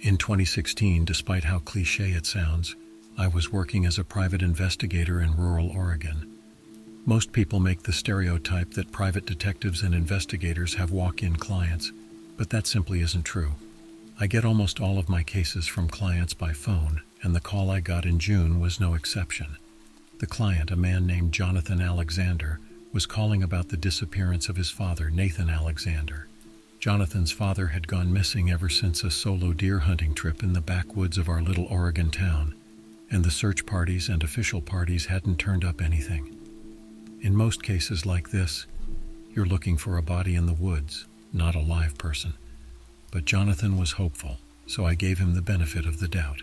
In 2016, despite how cliché it sounds, I was working as a private investigator in rural Oregon. Most people make the stereotype that private detectives and investigators have walk-in clients, but that simply isn't true. I get almost all of my cases from clients by phone, and the call I got in June was no exception. The client, a man named Jonathan Alexander, was calling about the disappearance of his father, Nathan Alexander. Jonathan's father had gone missing ever since a solo deer hunting trip in the backwoods of our little Oregon town, and the search parties and official parties hadn't turned up anything. In most cases like this, you're looking for a body in the woods, not a live person. But Jonathan was hopeful, so I gave him the benefit of the doubt.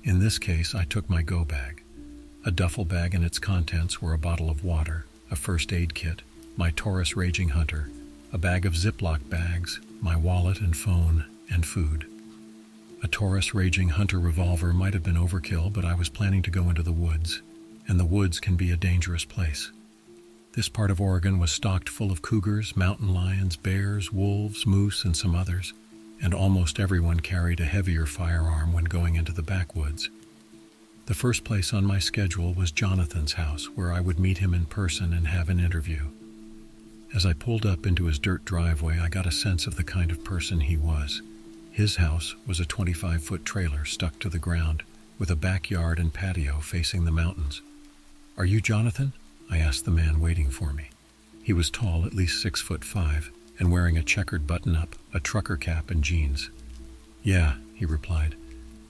In this case, I took my go bag. A duffel bag and its contents were a bottle of water, a first aid kit, my Taurus Raging Hunter, a bag of Ziploc bags, my wallet and phone, and food. A Taurus Raging Hunter revolver might have been overkill, but I was planning to go into the woods, and the woods can be a dangerous place. This part of Oregon was stocked full of cougars, mountain lions, bears, wolves, moose, and some others, and almost everyone carried a heavier firearm when going into the backwoods. The first place on my schedule was Jonathan's house, where I would meet him in person and have an interview. As I pulled up into his dirt driveway, I got a sense of the kind of person he was. His house was a 25-foot trailer stuck to the ground, with a backyard and patio facing the mountains. "Are you Jonathan?" I asked the man waiting for me. He was tall, at least 6'5", and wearing a checkered button-up, a trucker cap, and jeans. "Yeah," he replied.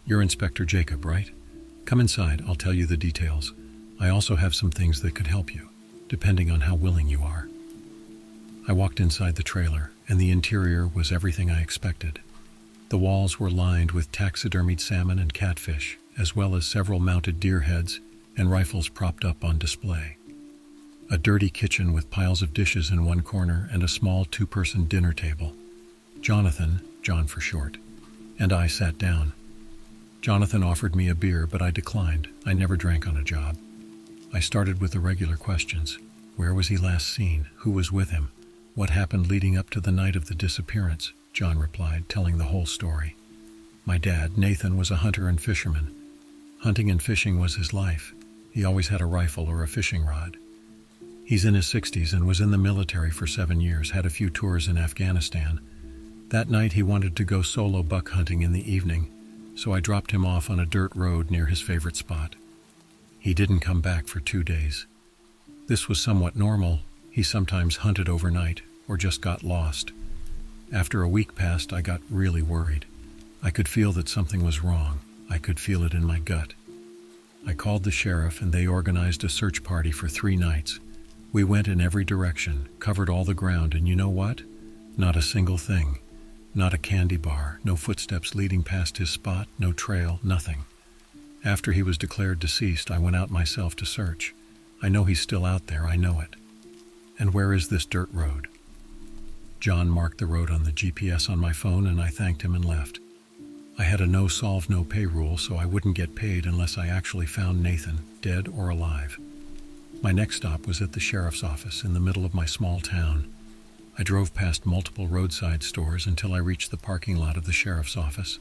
"You're Inspector Jacob, right? Come inside, I'll tell you the details. I also have some things that could help you, depending on how willing you are." I walked inside the trailer, and the interior was everything I expected. The walls were lined with taxidermied salmon and catfish, as well as several mounted deer heads and rifles propped up on display. A dirty kitchen with piles of dishes in one corner and a small two-person dinner table. Jonathan, John for short, and I sat down. Jonathan offered me a beer, but I declined. I never drank on a job. I started with the regular questions. Where was he last seen? Who was with him? What happened leading up to the night of the disappearance? John replied, telling the whole story. My dad, Nathan, was a hunter and fisherman. Hunting and fishing was his life. He always had a rifle or a fishing rod. He's in his 60s and was in the military for 7 years, had a few tours in Afghanistan. That night he wanted to go solo buck hunting in the evening, so I dropped him off on a dirt road near his favorite spot. He didn't come back for 2 days. This was somewhat normal. He sometimes hunted overnight or just got lost. After a week passed, I got really worried. I could feel that something was wrong. I could feel it in my gut. I called the sheriff and they organized a search party for 3 nights. We went in every direction, covered all the ground, and you know what? Not a single thing. Not a candy bar, no footsteps leading past his spot, no trail, nothing. After he was declared deceased, I went out myself to search. I know he's still out there, I know it. And where is this dirt road? John marked the road on the GPS on my phone, and I thanked him and left. I had a no-solve, no-pay rule, so I wouldn't get paid unless I actually found Nathan, dead or alive. My next stop was at the sheriff's office in the middle of my small town. I drove past multiple roadside stores until I reached the parking lot of the sheriff's office.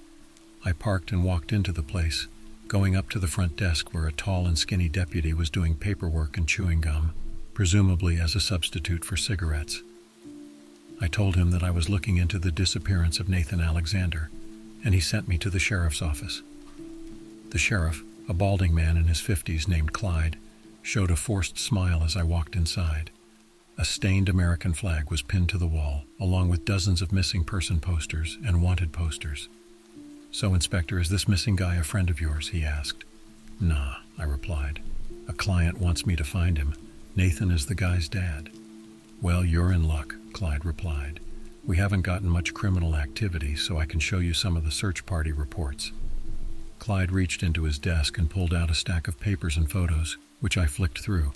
I parked and walked into the place, going up to the front desk where a tall and skinny deputy was doing paperwork and chewing gum, presumably as a substitute for cigarettes. I told him that I was looking into the disappearance of Nathan Alexander, and he sent me to the sheriff's office. The sheriff, a balding man in his 50s named Clyde, showed a forced smile as I walked inside. A stained American flag was pinned to the wall, along with dozens of missing person posters and wanted posters. "So, Inspector, is this missing guy a friend of yours?" he asked. "Nah," I replied. "A client wants me to find him. Nathan is the guy's dad." "Well, you're in luck," Clyde replied. "We haven't gotten much criminal activity, so I can show you some of the search party reports." Clyde reached into his desk and pulled out a stack of papers and photos, which I flicked through.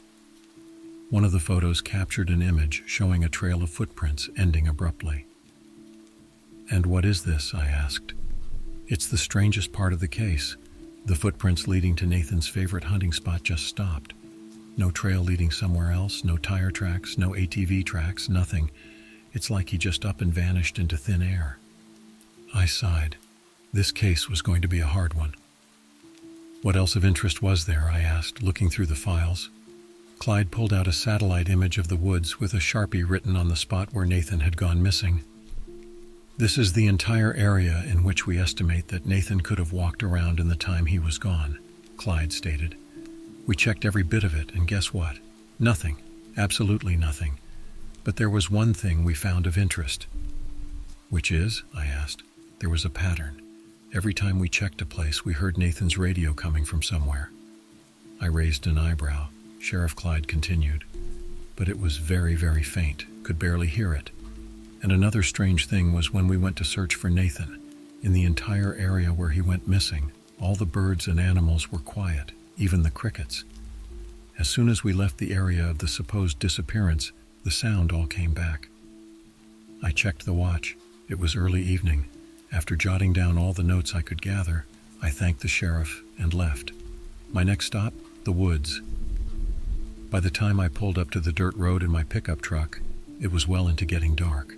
One of the photos captured an image showing a trail of footprints ending abruptly. "And what is this?" I asked. "It's the strangest part of the case. The footprints leading to Nathan's favorite hunting spot just stopped. No trail leading somewhere else, no tire tracks, no ATV tracks, nothing. It's like he just up and vanished into thin air." I sighed. This case was going to be a hard one. What else of interest was there? I asked, looking through the files. Clyde pulled out a satellite image of the woods with a Sharpie written on the spot where Nathan had gone missing. This is the entire area in which we estimate that Nathan could have walked around in the time he was gone, Clyde stated. We checked every bit of it, and guess what? Nothing. Absolutely nothing. But there was one thing we found of interest. Which is? I asked. There was a pattern. Every time we checked a place, we heard Nathan's radio coming from somewhere. I raised an eyebrow. Sheriff Clyde continued. But it was very, very faint. Could barely hear it. And another strange thing was when we went to search for Nathan, in the entire area where he went missing, all the birds and animals were quiet, even the crickets. As soon as we left the area of the supposed disappearance, the sound all came back. I checked the watch. It was early evening. After jotting down all the notes I could gather, I thanked the sheriff and left. My next stop, the woods. By the time I pulled up to the dirt road in my pickup truck, it was well into getting dark.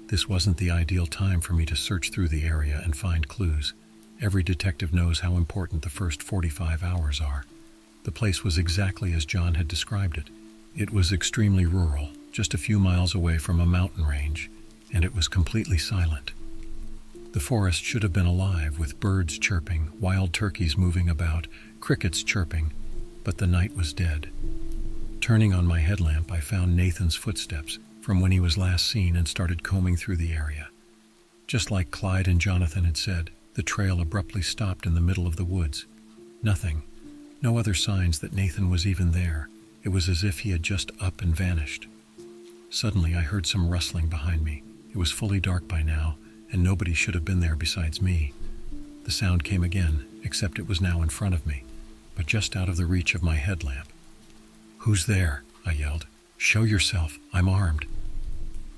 This wasn't the ideal time for me to search through the area and find clues. Every detective knows how important the first 45 hours are. The place was exactly as John had described it. It was extremely rural, just a few miles away from a mountain range, and it was completely silent. The forest should have been alive with birds chirping, wild turkeys moving about, crickets chirping, but the night was dead. Turning on my headlamp, I found Nathan's footsteps from when he was last seen and started combing through the area. Just like Clyde and Jonathan had said, the trail abruptly stopped in the middle of the woods. Nothing. No other signs that Nathan was even there. It was as if he had just up and vanished. Suddenly, I heard some rustling behind me. It was fully dark by now, and nobody should have been there besides me. The sound came again, except it was now in front of me, but just out of the reach of my headlamp. "Who's there?" I yelled. "Show yourself, I'm armed."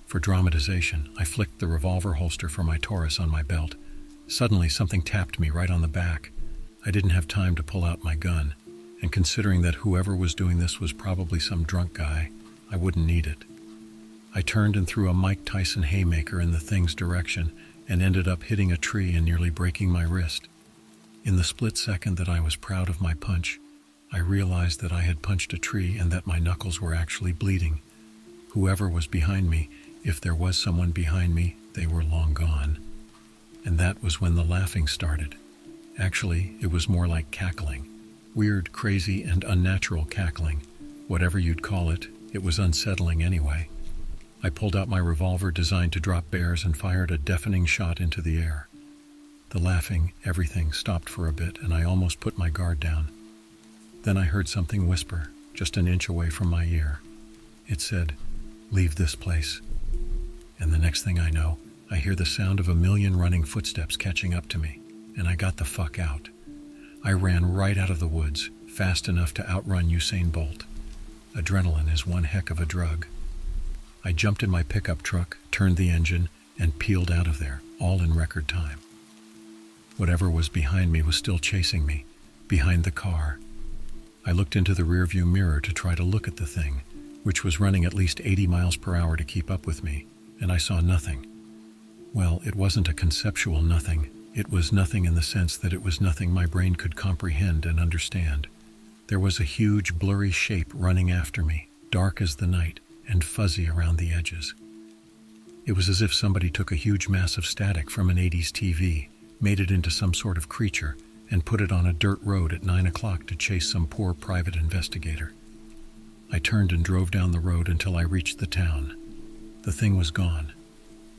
For dramatization, I flicked the revolver holster for my Taurus on my belt. Suddenly, something tapped me right on the back. I didn't have time to pull out my gun, and considering that whoever was doing this was probably some drunk guy, I wouldn't need it. I turned and threw a Mike Tyson haymaker in the thing's direction and ended up hitting a tree and nearly breaking my wrist. In the split second that I was proud of my punch, I realized that I had punched a tree and that my knuckles were actually bleeding. Whoever was behind me, if there was someone behind me, they were long gone. And that was when the laughing started. Actually, it was more like cackling. Weird, crazy, and unnatural cackling. Whatever you'd call it, it was unsettling anyway. I pulled out my revolver designed to drop bears and fired a deafening shot into the air. The laughing, everything stopped for a bit, and I almost put my guard down. Then I heard something whisper, just an inch away from my ear. It said, "Leave this place." And the next thing I know, I hear the sound of a million running footsteps catching up to me, and I got the fuck out. I ran right out of the woods, fast enough to outrun Usain Bolt. Adrenaline is one heck of a drug. I jumped in my pickup truck, turned the engine, and peeled out of there, all in record time. Whatever was behind me was still chasing me, behind the car. I looked into the rearview mirror to try to look at the thing, which was running at least 80 miles per hour to keep up with me, and I saw nothing. Well, it wasn't a conceptual nothing. It was nothing in the sense that it was nothing my brain could comprehend and understand. There was a huge, blurry shape running after me, dark as the night, and fuzzy around the edges. It was as if somebody took a huge mass of static from an 80s TV, made it into some sort of creature, and put it on a dirt road at 9 o'clock to chase some poor private investigator. I turned and drove down the road until I reached the town. The thing was gone.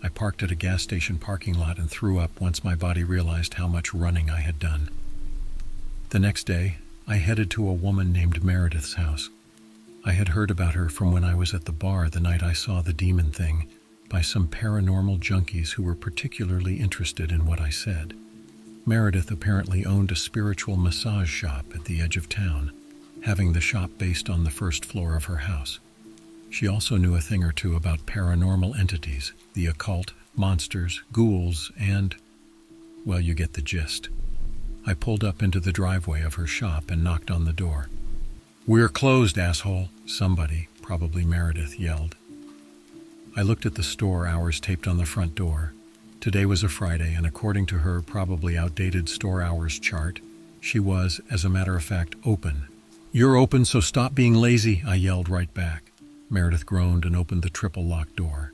I parked at a gas station parking lot and threw up once my body realized how much running I had done. The next day, I headed to a woman named Meredith's house. I had heard about her from when I was at the bar the night I saw the demon thing by some paranormal junkies who were particularly interested in what I said. Meredith apparently owned a spiritual massage shop at the edge of town, having the shop based on the first floor of her house. She also knew a thing or two about paranormal entities, the occult, monsters, ghouls, and, well, you get the gist. I pulled up into the driveway of her shop and knocked on the door. "We're closed, asshole," somebody, probably Meredith, yelled. I looked at the store hours taped on the front door. Today was a Friday, and according to her probably outdated store hours chart, she was, as a matter of fact, open. "You're open, so stop being lazy," I yelled right back. Meredith groaned and opened the triple-locked door.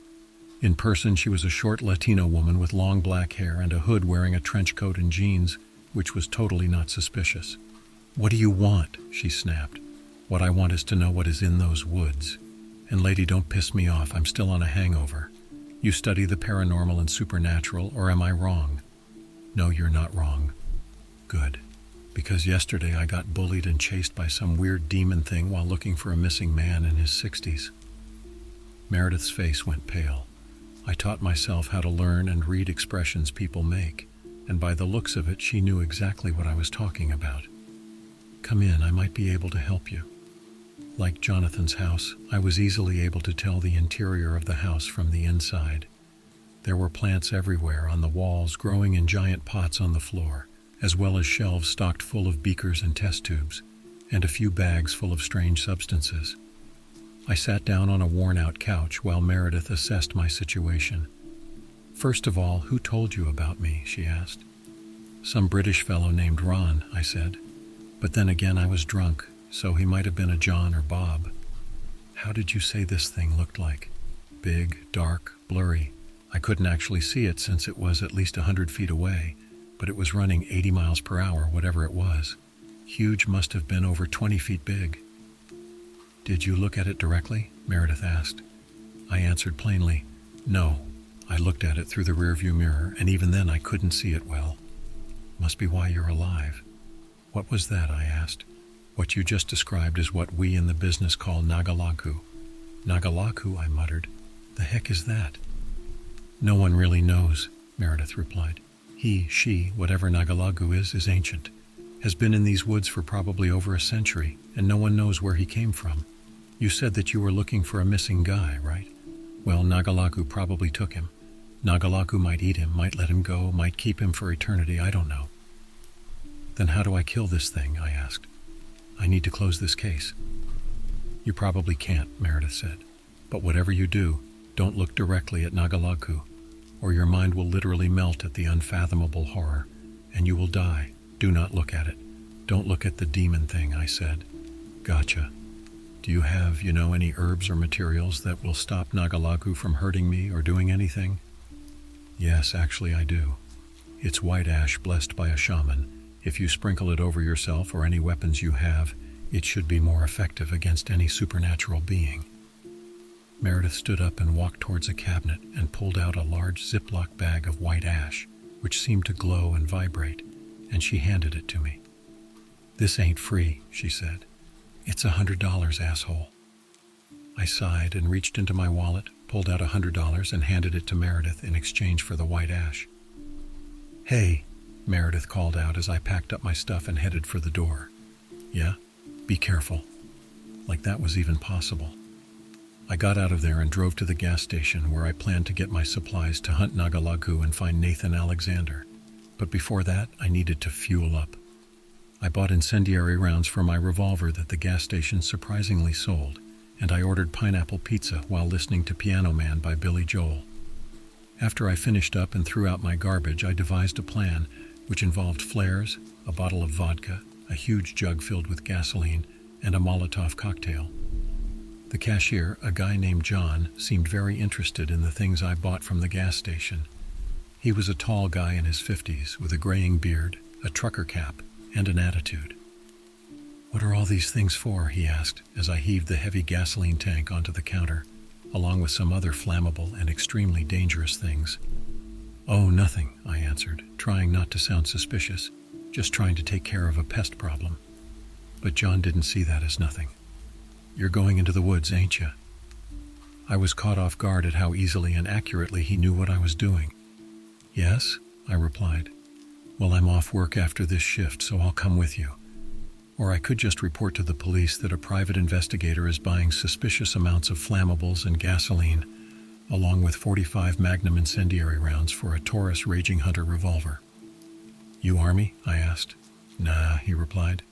In person, she was a short Latino woman with long black hair and a hood, wearing a trench coat and jeans, which was totally not suspicious. "What do you want?" she snapped. "What I want is to know what is in those woods. And lady, don't piss me off, I'm still on a hangover. You study the paranormal and supernatural, or am I wrong?" "No, you're not wrong." "Good. Because yesterday I got bullied and chased by some weird demon thing while looking for a missing man in his 60s. Meredith's face went pale. I taught myself how to learn and read expressions people make, and by the looks of it, she knew exactly what I was talking about. "Come in, I might be able to help you." Like Jonathan's house, I was easily able to tell the interior of the house from the inside. There were plants everywhere on the walls, growing in giant pots on the floor, as well as shelves stocked full of beakers and test tubes, and a few bags full of strange substances. I sat down on a worn-out couch while Meredith assessed my situation. "First of all, who told you about me?" she asked. "Some British fellow named Ron," I said. "But then again, I was drunk, so he might have been a John or Bob." "How did you say this thing looked like?" "Big, dark, blurry. I couldn't actually see it since it was at least 100 feet away, but it was running 80 miles per hour, whatever it was. Huge, must have been over 20 feet big." "Did you look at it directly?" Meredith asked. I answered plainly, "No. I looked at it through the rearview mirror, and even then I couldn't see it well." "Must be why you're alive." "What was that?" I asked. "What you just described is what we in the business call Nagalaku." "Nagalaku," I muttered. "The heck is that?" "No one really knows," Meredith replied. "He, she, whatever Nagalaku is ancient. Has been in these woods for probably over a century, and no one knows where he came from. You said that you were looking for a missing guy, right? Well, Nagalaku probably took him. Nagalaku might eat him, might let him go, might keep him for eternity, I don't know." "Then how do I kill this thing?" I asked. "I need to close this case." "You probably can't," Meredith said. "But whatever you do, don't look directly at Nagalaku, or your mind will literally melt at the unfathomable horror, and you will die. Do not look at it. Don't look at the demon thing," I said. "Gotcha. Do you have, any herbs or materials that will stop Nagalaku from hurting me or doing anything?" "Yes, actually I do. It's white ash blessed by a shaman. If you sprinkle it over yourself or any weapons you have, it should be more effective against any supernatural being." Meredith stood up and walked towards a cabinet and pulled out a large Ziploc bag of white ash, which seemed to glow and vibrate, and she handed it to me. "This ain't free," she said. "It's $100, asshole." I sighed and reached into my wallet, pulled out $100 and handed it to Meredith in exchange for the white ash. "Hey," Meredith called out as I packed up my stuff and headed for the door. "Yeah? Be careful." Like that was even possible. I got out of there and drove to the gas station where I planned to get my supplies to hunt Nagalaku and find Nathan Alexander. But before that, I needed to fuel up. I bought incendiary rounds for my revolver that the gas station surprisingly sold, and I ordered pineapple pizza while listening to Piano Man by Billy Joel. After I finished up and threw out my garbage, I devised a plan which involved flares, a bottle of vodka, a huge jug filled with gasoline, and a Molotov cocktail. The cashier, a guy named John, seemed very interested in the things I bought from the gas station. He was a tall guy in his 50s with a graying beard, a trucker cap, and an attitude. "What are all these things for?" he asked as I heaved the heavy gasoline tank onto the counter, along with some other flammable and extremely dangerous things. "Oh, nothing," I answered, trying not to sound suspicious, just trying to take care of a pest problem. But John didn't see that as nothing. "You're going into the woods, ain't you?" I was caught off guard at how easily and accurately he knew what I was doing. "Yes," I replied. "Well, I'm off work after this shift, so I'll come with you. Or I could just report to the police that a private investigator is buying suspicious amounts of flammables and gasoline, along with 45 Magnum incendiary rounds for a Taurus Raging Hunter revolver." "You Army?" I asked. "Nah," he replied.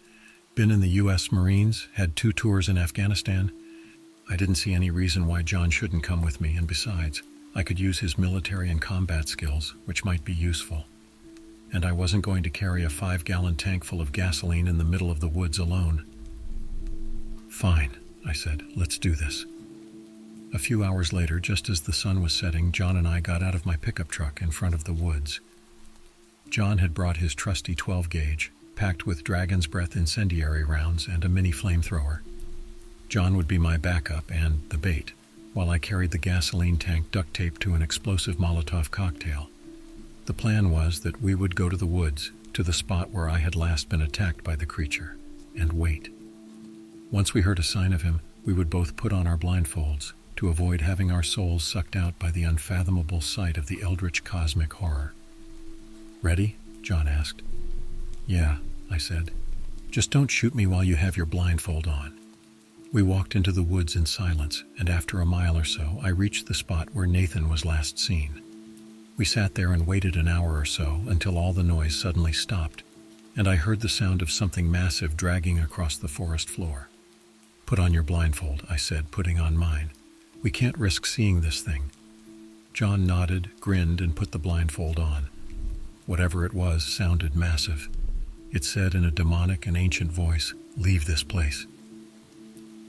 "Been in the U.S. Marines, had 2 tours in Afghanistan. I didn't see any reason why John shouldn't come with me, and besides, I could use his military and combat skills, which might be useful. And I wasn't going to carry a 5-gallon tank full of gasoline in the middle of the woods alone. Fine, I said, let's do this. A few hours later, just as the sun was setting, John and I got out of my pickup truck in front of the woods. John had brought his trusty 12-gauge, packed with Dragon's Breath incendiary rounds and a mini flamethrower. John would be my backup and the bait, while I carried the gasoline tank duct taped to an explosive Molotov cocktail. The plan was that we would go to the woods, to the spot where I had last been attacked by the creature, and wait. Once we heard a sign of him, we would both put on our blindfolds to avoid having our souls sucked out by the unfathomable sight of the eldritch cosmic horror. Ready? John asked. Yeah, I said. Just don't shoot me while you have your blindfold on. We walked into the woods in silence, and after a mile or so, I reached the spot where Nathan was last seen. We sat there and waited an hour or so until all the noise suddenly stopped, and I heard the sound of something massive dragging across the forest floor. Put on your blindfold, I said, putting on mine. We can't risk seeing this thing. John nodded, grinned, and put the blindfold on. Whatever it was sounded massive. It said in a demonic and ancient voice, "Leave this place."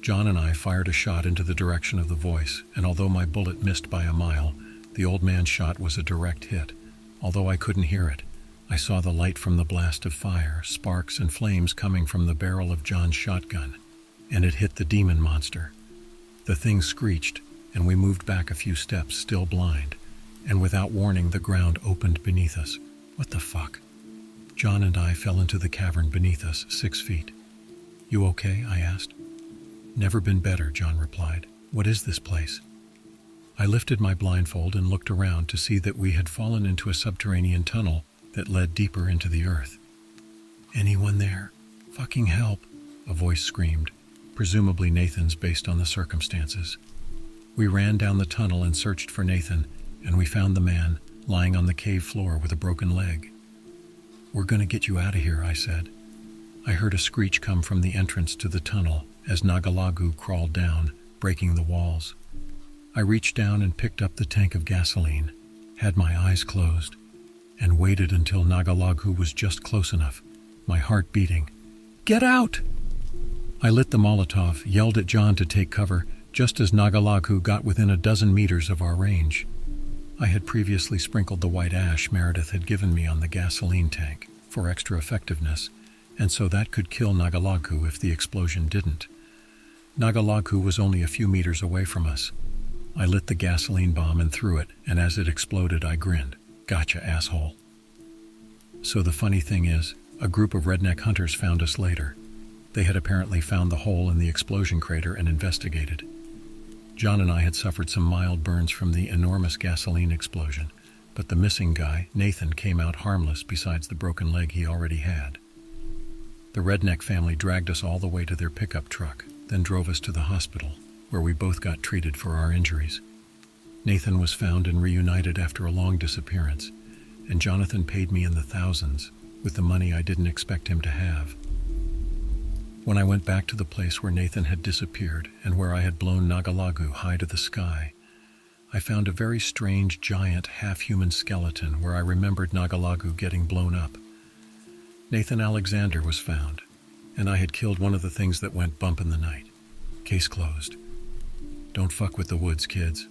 John and I fired a shot into the direction of the voice, and although my bullet missed by a mile, the old man's shot was a direct hit. Although I couldn't hear it, I saw the light from the blast of fire, sparks and flames coming from the barrel of John's shotgun, and it hit the demon monster. The thing screeched, and we moved back a few steps, still blind, and without warning the ground opened beneath us. What the fuck? John and I fell into the cavern beneath us, 6 feet. You okay? I asked. Never been better, John replied. What is this place? I lifted my blindfold and looked around to see that we had fallen into a subterranean tunnel that led deeper into the earth. Anyone there? Fucking help, a voice screamed, presumably Nathan's based on the circumstances. We ran down the tunnel and searched for Nathan, and we found the man lying on the cave floor with a broken leg. We're gonna get you out of here, I said. I heard a screech come from the entrance to the tunnel as Nagalagu crawled down, breaking the walls. I reached down and picked up the tank of gasoline, had my eyes closed, and waited until Nagalagu was just close enough, my heart beating. Get out! I lit the Molotov, yelled at John to take cover, just as Nagalagu got within a dozen meters of our range. I had previously sprinkled the white ash Meredith had given me on the gasoline tank for extra effectiveness, and so that could kill Nagalagu if the explosion didn't. Nagalagu was only a few meters away from us. I lit the gasoline bomb and threw it, and as it exploded, I grinned. Gotcha, asshole. So the funny thing is, a group of redneck hunters found us later. They had apparently found the hole in the explosion crater and investigated. John and I had suffered some mild burns from the enormous gasoline explosion, but the missing guy, Nathan, came out harmless besides the broken leg he already had. The redneck family dragged us all the way to their pickup truck, then drove us to the hospital, where we both got treated for our injuries. Nathan was found and reunited after a long disappearance, and Jonathan paid me in the thousands with the money I didn't expect him to have. When I went back to the place where Nathan had disappeared and where I had blown Nagalagu high to the sky, I found a very strange, giant, half-human skeleton where I remembered Nagalagu getting blown up. Nathan Alexander was found, and I had killed one of the things that went bump in the night. Case closed. Don't fuck with the woods, kids.